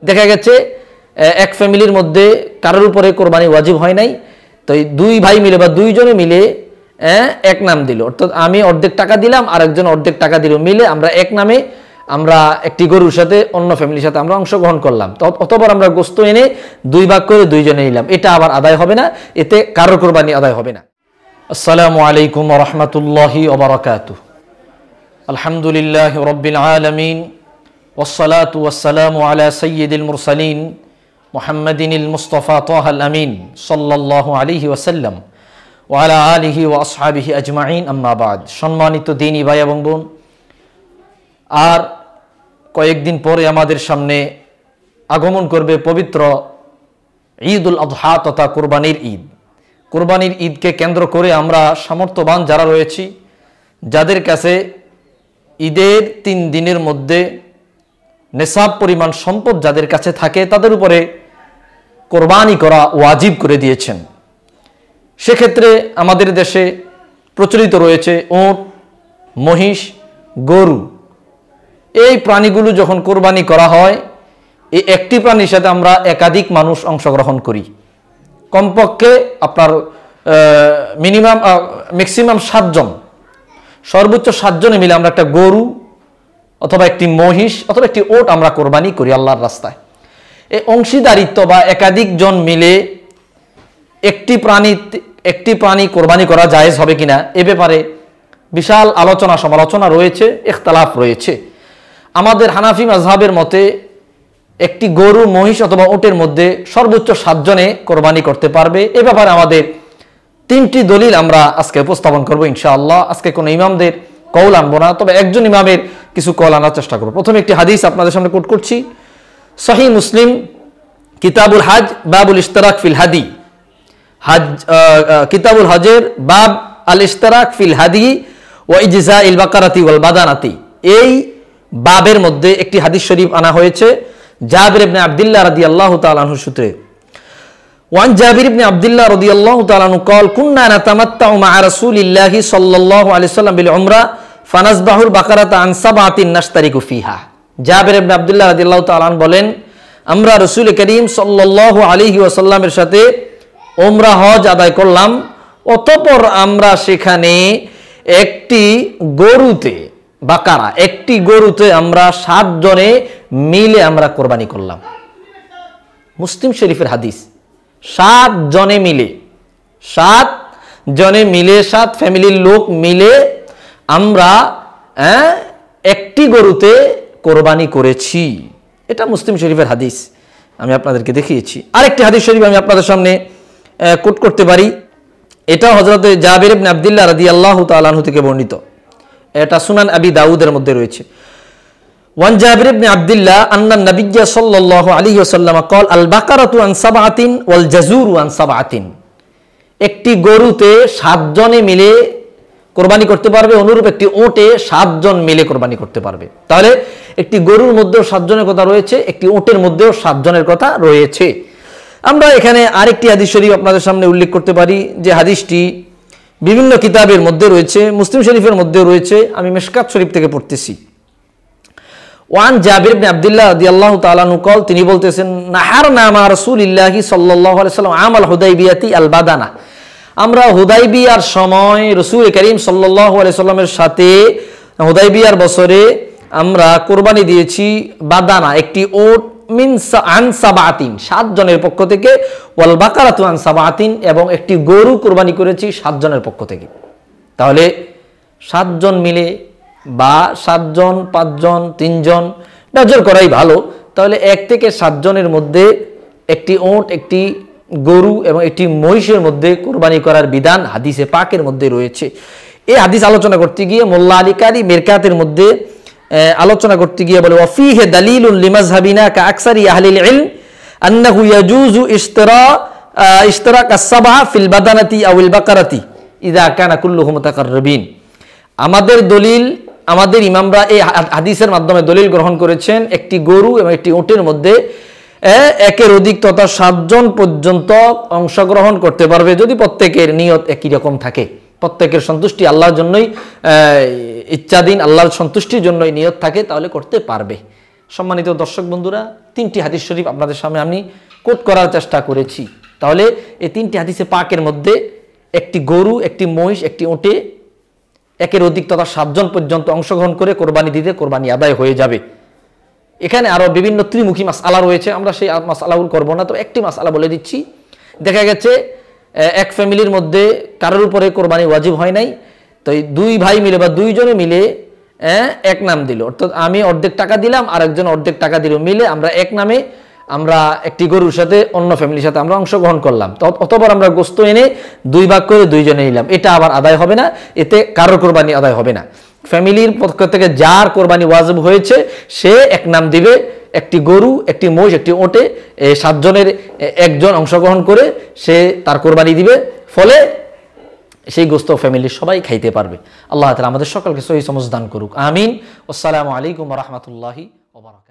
দেখা গেছে এক ফ্যামিলির মধ্যে কারোর উপরে কোরবানি ওয়াজিব হয় নাই, তো এই দুই ভাই মিলে বা দুইজনে মিলে এক নাম দিল, অর্থাৎ আমি অর্ধেক টাকা দিলাম আর একজন অর্ধেক টাকা দিল, মিলে আমরা এক নামে আমরা একটি গরুর সাথে অন্য ফ্যামিলির সাথে আমরা অংশগ্রহণ করলাম। তো অতঃপর আমরা গোশত এনে দুই ভাগ করে দুইজনে নিলাম, এটা আবার আদায় হবে না, এতে কারোর কোরবানি আদায় হবে না। আসসালামু আলাইকুম ওয়া রাহমাতুল্লাহি ওয়া বারাকাতুহু। আলহামদুলিল্লাহি রাব্বিল আলামিন ওয়াসসালাতু ওয়াসসালামু আলা সাইয়্যিদিল মুরসালিন মুহাম্মাদিনিল মুস্তাফা তাহাল আমিন সাল্লাল্লাহু আলাইহি ওয়াসাল্লাম ওয়া আলা আলিহি ওয়া আসহাবিহি আজমাইন, আম্মা বাদ। সম্মানিত দ্বীনী ভাই এবং বোন, আর কয়েকদিন পরে আমাদের সামনে আগমন করবে পবিত্র ঈদুল আযহা তথা কোরবানির ঈদ। কোরবানির ঈদকে কেন্দ্র করে আমরা সামর্থ্যবান যারা রয়েছি, যাদের কাছে ঈদের 3 দিনের মধ্যে নেশাব পরিমাণ সম্পদ যাদের কাছে থাকে, তাদের উপরে কোরবানি করা ওয়াজিব করে দিয়েছেন। সেক্ষেত্রে আমাদের দেশে প্রচলিত রয়েছে উট, মহিষ, গরু। এই প্রাণীগুলো যখন কোরবানি করা হয়, এই একটি প্রাণীর সাথে আমরা একাধিক মানুষ অংশগ্রহণ করি। কমপক্ষে আপনার ম্যাক্সিমাম 7 জন, সর্বোচ্চ 7 জনে মিলে আমরা একটা গরু অথবা একটি মহিষ অথবা একটি ওট আমরা কোরবানি করি আল্লাহর রাস্তায়। এই অংশীদারিত্ব বা একাধিক জন মিলে একটি প্রাণী কোরবানি করা জায়েজ হবে কিনা, এ ব্যাপারে বিশাল আলোচনা সমালোচনা রয়েছে, ইখতিলাফ রয়েছে। আমাদের হানাফি মাযহাবের মতে একটি গরু, মহিষ অথবা ওটের মধ্যে সর্বোচ্চ 7 জনে কোরবানি করতে পারবে। এ ব্যাপারে আমাদের 3টি দলিল আমরা আজকে উপস্থাপন করব ইনশাআল্লাহ। আজকে কোনো ইমামদের কওল আনবো না, তবে একজন ইমামের কিছু কওল আনার চেষ্টা করব। প্রথমে একটি হাদিস আপনাদের সামনে কোট করছি, সহিহ মুসলিম কিতাবুল হজ বাবুল ইশতিরাক ফিল হাদি। কিতাবুল হজের বাব আল ইশতিরাক ফিল হাদি ওয়া ইজজাইল বাকারাতি ওয়াল বাদানাতি, এই বাবের মধ্যে একটি হাদিস শরীফ আনা হয়েছে জাবির ইবনে আব্দুল্লাহ রাদিয়াল্লাহু তাআলা আনহু সূত্রে। ওয়ান জাবির ইবনে আব্দুল্লাহ রাদিয়াল্লাহু তাআলা আনহু قال كنا نتمتع مع رسول الله صلى الله عليه وسلم بالعمره فنذبح البقره عن 7 نشترك فيها। জাবির ইবনে আব্দুল্লাহ রাদিয়াল্লাহু তাআলা আনহু বলেন, আমরা রাসূল করিম সাল্লাল্লাহু আলাইহি ওয়াসাল্লামের সাথে উমরা হজ আদায় করলাম, অতঃপর আমরা সেখানে একটি গরুতে বাকারা, একটি গরুতে আমরা 7 জনে মিলে আমরা কোরবানি করলাম। মুসলিম শরীফের হাদিস। 7 জনে মিলে 7 ফ্যামিলির লোক মিলে আমরা একটি গরুতে কোরবানি করেছি। এটা মুসলিম শরীফের হাদিস, আমি আপনাদেরকে দেখিয়েছি। আরেকটি হাদিস শরীফ আমি আপনাদের সামনে কোট করতে পারি, এটা হযরত জাবির ইবনে আব্দুল্লাহ রাদিয়াল্লাহু তাআলা আনহু থেকে বর্ণিত। এটা সুনান আবি দাউদের মধ্যে রয়েছে। ওয়ান জাবির ইবনে আব্দুল্লাহ আন্না নবিয়্য সাল্লাল্লাহু আলাইহি ওয়াসাল্লাম قال البقرة عن 7 والجزور عن 7। একটি গরুতে 7 জনে মিলে কোরবানি করতে পারবে, অনুরূপ একটি ওটে 7 জন মিলে কোরবানি করতে পারবে। তাহলে একটি গরুর মধ্যেও 7 জনের কথা রয়েছে, একটি ওটের মধ্যেও 7 জনের কথা রয়েছে। আমরা এখানে আরেকটি হাদিস শরীফ আপনাদের সামনে উল্লেখ করতে পারি, যে হাদিসটি বিভিন্ন কিতাবের মধ্যে রয়েছে, মুসলিম শরীফের মধ্যেও রয়েছে। আমি মিশকাত শরীফ থেকে পড়তেছি। ওয়ান জাবির ইবনে আব্দুল্লাহ রাদিয়াল্লাহু তাআলা আনহু قال, তিনি বলতেছেন, নাহারনা মা রাসূলিল্লাহি সাল্লাল্লাহু আলাইহি ওয়াসাল্লাম আমাল হুদাইবিয়াতি আল বাদানা। আমরা হুদাইবিয়ার সময় রাসূল করিম সাল্লাল্লাহু আলাইহি ওয়াসাল্লামের সাথে হুদাইবিয়ার বছরে আমরা কোরবানি দিয়েছি বাদানা, একটি ওট, মিন আন 7 জনের পক্ষ থেকে, ওয়াল বাকারাতু আন 7, এবং একটি গরু কোরবানি করেছি 7 জনের পক্ষ থেকে। তাহলে 7 জন মিলে বা 7 জন, 5 জন, 3 জন বেজর করাই ভালো। তাহলে 1 থেকে 7 জনের মধ্যে একটি ওট, একটি গরু এবং একটি মহিষের মধ্যে কোরবানি করার বিধান হাদিসে পাকের মধ্যে রয়েছে। এই হাদিস আলোচনা করতে গিয়ে মোল্লা আলী কারি মেরকাতের মধ্যে আলোচনা করতে গিয়ে বলে, ওয়াফিহে দালিলুন লিমাযহাবিনা কা আকসারি আহলিল ইলম আন্নাহু ইয়াজুজু ইশতিরাক আস-সাবআ ফিল বাদানাতি আওয়াল বাকারাতি ইযা কানা কুল্লুহুম মুতাকাররিবিন। আমাদের দলিল, আমাদের ইমামরা এই হাদিসের মাধ্যমে দলিল গ্রহণ করেছেন একটি গরু এবং একটি ওটের মধ্যে 1 অধিক তথা 7 জন পর্যন্ত অংশগ্রহণ করতে পারবে, যদি প্রত্যেকের নিয়ত একই রকম থাকে, প্রত্যেকের সন্তুষ্টি আল্লাহর জন্যই ইচ্ছাধীন, আল্লাহর সন্তুষ্টির জন্যই নিয়ত থাকে, তাহলে করতে পারবে। সম্মানিত দর্শক বন্ধুরা, 3টি হাদিস শরীফ আপনাদের সামনে আমি কোট করার চেষ্টা করেছি। তাহলে এই 3টি হাদিসে পাকের মধ্যে একটি গরু, একটি মহিষ, একটি উটে একের অধিক তথা 7 জন পর্যন্ত অংশগ্রহণ করে কোরবানি দিতে কোরবানি আদায় হয়ে যাবে। এখানে আরো বিভিন্ন ত্রিমুখী মাসআলা রয়েছে, আমরা সেই মাসআলাগুলো করব না, তো একটি মাসআলা বলে দিচ্ছি। দেখা গেছে এক ফ্যামিলির মধ্যে কারোর উপরে কোরবানি ওয়াজিব হয় নাই, তো 2 ভাই মিলে বা 2 জনে মিলে এক নাম দিল, অর্থাৎ আমি অর্ধেক টাকা দিলাম আর একজন অর্ধেক টাকা দিল, মিলে আমরা এক নামে আমরা একটি গরুর সাথে অন্য ফ্যামিলির সাথে আমরা অংশগ্রহণ করলাম। তো অতবার আমরা গোস্ত এনে 2 ভাগ করে 2 জনে নিলাম, এটা আবার আদায় হবে না, এতে কারোর কোরবানি আদায় হবে না। ফ্যামিলির পক্ষ থেকে যার কোরবানি ওয়াজিব হয়েছে সে এক নাম দিবে, একটি গরু, একটি মহিষ, একটি ওটে, 7 জনের একজন অংশগ্রহণ করে সে তার কোরবানি দিবে, ফলে সেই গোস্ত ফ্যামিলির সবাই খাইতে পারবে। আল্লাহ তাআলা আমাদের সকলকে সহিহ সমঝ দান করুক, আমিন। আসসালামু আলাইকুম ওয়া রাহমাতুল্লাহি ওয়া বারাকাতুহু।